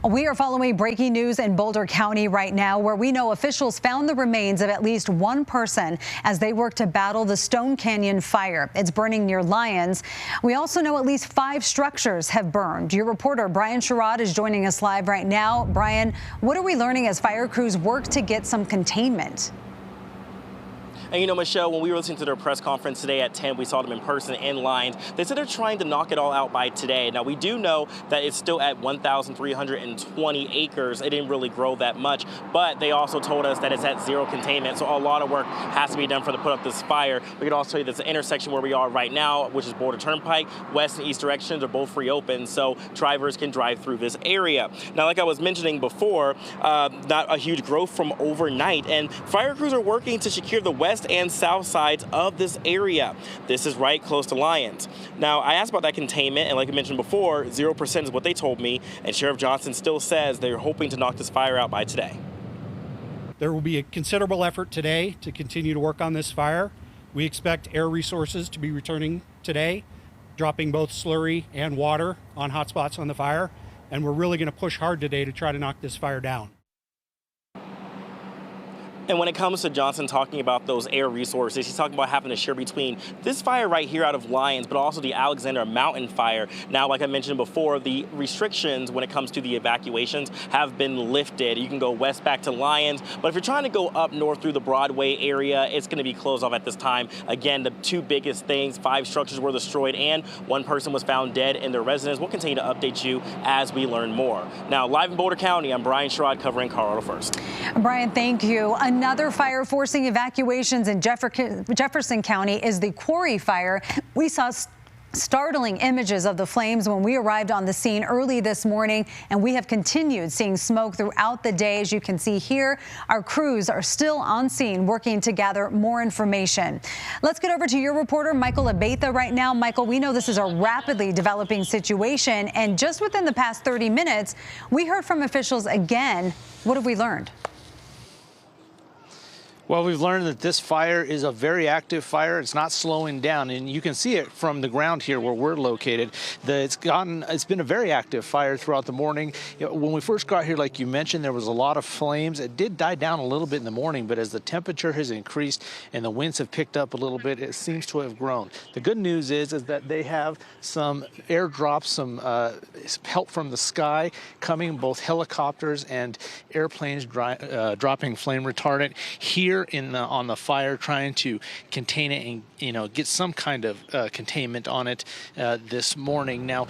We are following breaking news in Boulder County right now, where we know officials found the remains of at least one person as they work to battle the Stone Canyon fire. It's burning near Lyons. We also know at least 5 structures have burned. Your reporter Brian Sherrod is joining us live right now. Brian, what are we learning as fire crews work to get some containment? And you know, Michelle, when we were listening to their press conference today at 10, we saw them in person in Lyons. They said they're trying to knock it all out by today. Now, we do know that it's still at 1,320 acres. It didn't really grow that much, but they also told us that it's at 0 containment. So a lot of work has to be done for to put up this fire. We could also tell you that the intersection where we are right now, which is Boulder Turnpike, west and east directions are both free open, so drivers can drive through this area. Now, like I was mentioning before, not a huge growth from overnight, and fire crews are working to secure the west and south sides of this area. This is right close to Lyons. Now, I asked about that containment, and like I mentioned before, 0% is what they told me, and Sheriff Johnson still says they're hoping to knock this fire out by today. There will be a considerable effort today to continue to work on this fire. We expect air resources to be returning today, dropping both slurry and water on hotspots on the fire, and we're really going to push hard today to try to knock this fire down. And when it comes to Johnson talking about those air resources, he's talking about having to share between this fire right here out of Lyons, but also the Alexander Mountain fire. Now, like I mentioned before, the restrictions when it comes to the evacuations have been lifted. You can go west back to Lyons, but if you're trying to go up north through the Broadway area, it's going to be closed off at this time. Again, the 2 biggest things, 5 structures were destroyed and 1 person was found dead in their residence. We'll continue to update you as we learn more. Now, live in Boulder County, I'm Brian Sherrod covering Colorado First. Brian, thank you. Another fire forcing evacuations in Jefferson County is the quarry fire. We saw startling images of the flames when we arrived on the scene early this morning, and we have continued seeing smoke throughout the day. As you can see here, our crews are still on scene working to gather more information. Let's get over to your reporter, Michael Abeyta, right now. Michael, we know this is a rapidly developing situation, and just within the past 30 minutes, we heard from officials again. What have we learned? Well, we've learned that this fire is a very active fire. It's not slowing down, and you can see it from the ground here where we're located. It's been a very active fire throughout the morning. When we first got here, like you mentioned, there was a lot of flames. It did die down a little bit in the morning, but as the temperature has increased and the winds have picked up a little bit, it seems to have grown. The good news is that they have some airdrops, some help from the sky coming, both helicopters and airplanes dropping flame retardant here on the fire, trying to contain it and get some kind of containment on it this morning. Now,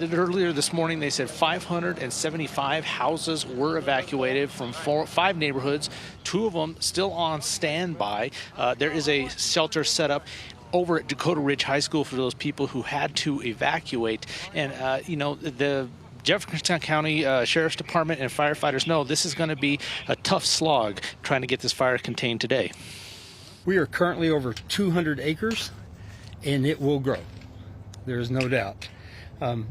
earlier this morning they said 575 houses were evacuated from 5 neighborhoods, 2 of them still on standby. There is a shelter set up over at Dakota Ridge High School for those people who had to evacuate, and the Jefferson County Sheriff's Department and firefighters know this is going to be a tough slog trying to get this fire contained today. We are currently over 200 acres, and it will grow. There is no doubt.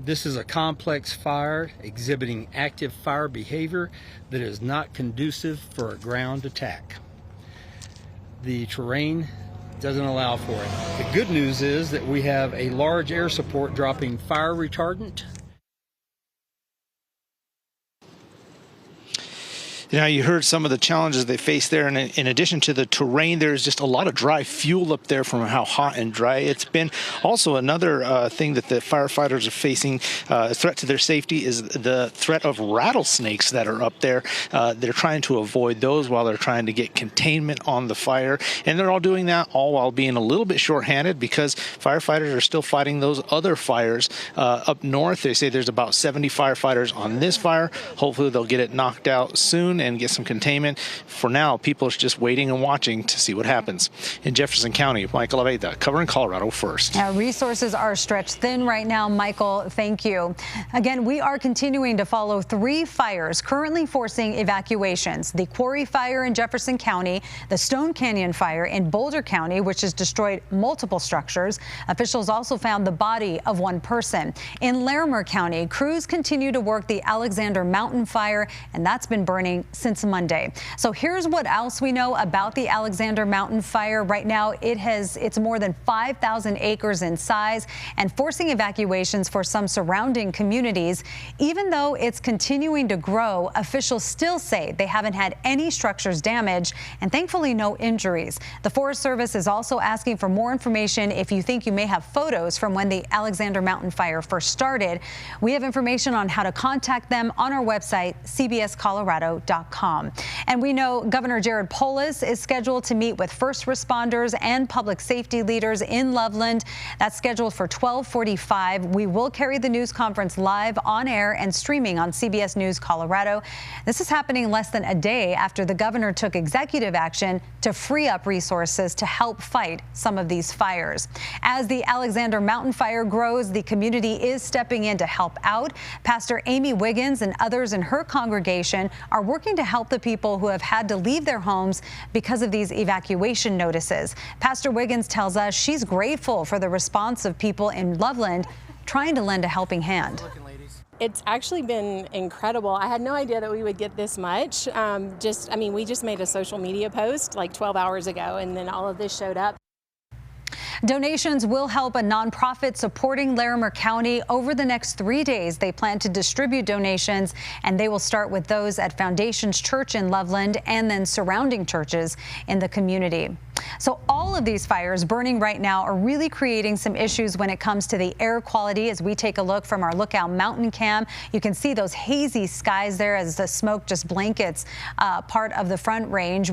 This is a complex fire exhibiting active fire behavior that is not conducive for a ground attack. The terrain doesn't allow for it. The good news is that we have a large air support dropping fire retardant. Now, you heard some of the challenges they face there, and in addition to the terrain, there's just a lot of dry fuel up there from how hot and dry it's been. Also, another thing that the firefighters are facing, a threat to their safety, is the threat of rattlesnakes that are up there. They're trying to avoid those while they're trying to get containment on the fire, and they're all doing that all while being a little bit shorthanded because firefighters are still fighting those other fires up north. They say there's about 70 firefighters on this fire. Hopefully, they'll get it knocked out soon and get some containment. For now, people are just waiting and watching to see what happens. In Jefferson County, Michael Abeyta, covering Colorado First. Resources are stretched thin right now, Michael. Thank you. Again, we are continuing to follow 3 fires currently forcing evacuations. The quarry fire in Jefferson County, the Stone Canyon fire in Boulder County, which has destroyed multiple structures. Officials also found the body of 1 person. In Larimer County, crews continue to work the Alexander Mountain fire, and that's been burning since Monday. So here's what else we know about the Alexander Mountain fire. Right now, it's more than 5,000 acres in size and forcing evacuations for some surrounding communities. Even though it's continuing to grow, officials still say they haven't had any structures damaged and thankfully no injuries. The Forest Service is also asking for more information if you think you may have photos from when the Alexander Mountain fire first started. We have information on how to contact them on our website, cbscolorado.com. And we know Governor Polis is scheduled to meet with first responders and public safety leaders in Loveland. That's scheduled for 12:45. We will carry the news conference live on air and streaming on CBS News Colorado. This is happening less than a day after the governor took executive action to free up resources to help fight some of these fires. As the Alexander Mountain fire grows, the community is stepping in to help out. Pastor Amy Wiggins and others in her congregation are working to help the people who have had to leave their homes because of these evacuation notices. Pastor Wiggins tells us she's grateful for the response of people in Loveland trying to lend a helping hand. It's actually been incredible. I had no idea that we would get this much. We just made a social media post like 12 hours ago, and then all of this showed up. Donations will help a nonprofit supporting Larimer County. Over the next 3 days, they plan to distribute donations, and they will start with those at Foundations Church in Loveland and then surrounding churches in the community. So all of these fires burning right now are really creating some issues when it comes to the air quality. As we take a look from our Lookout Mountain cam, you can see those hazy skies there as the smoke just blankets part of the Front Range.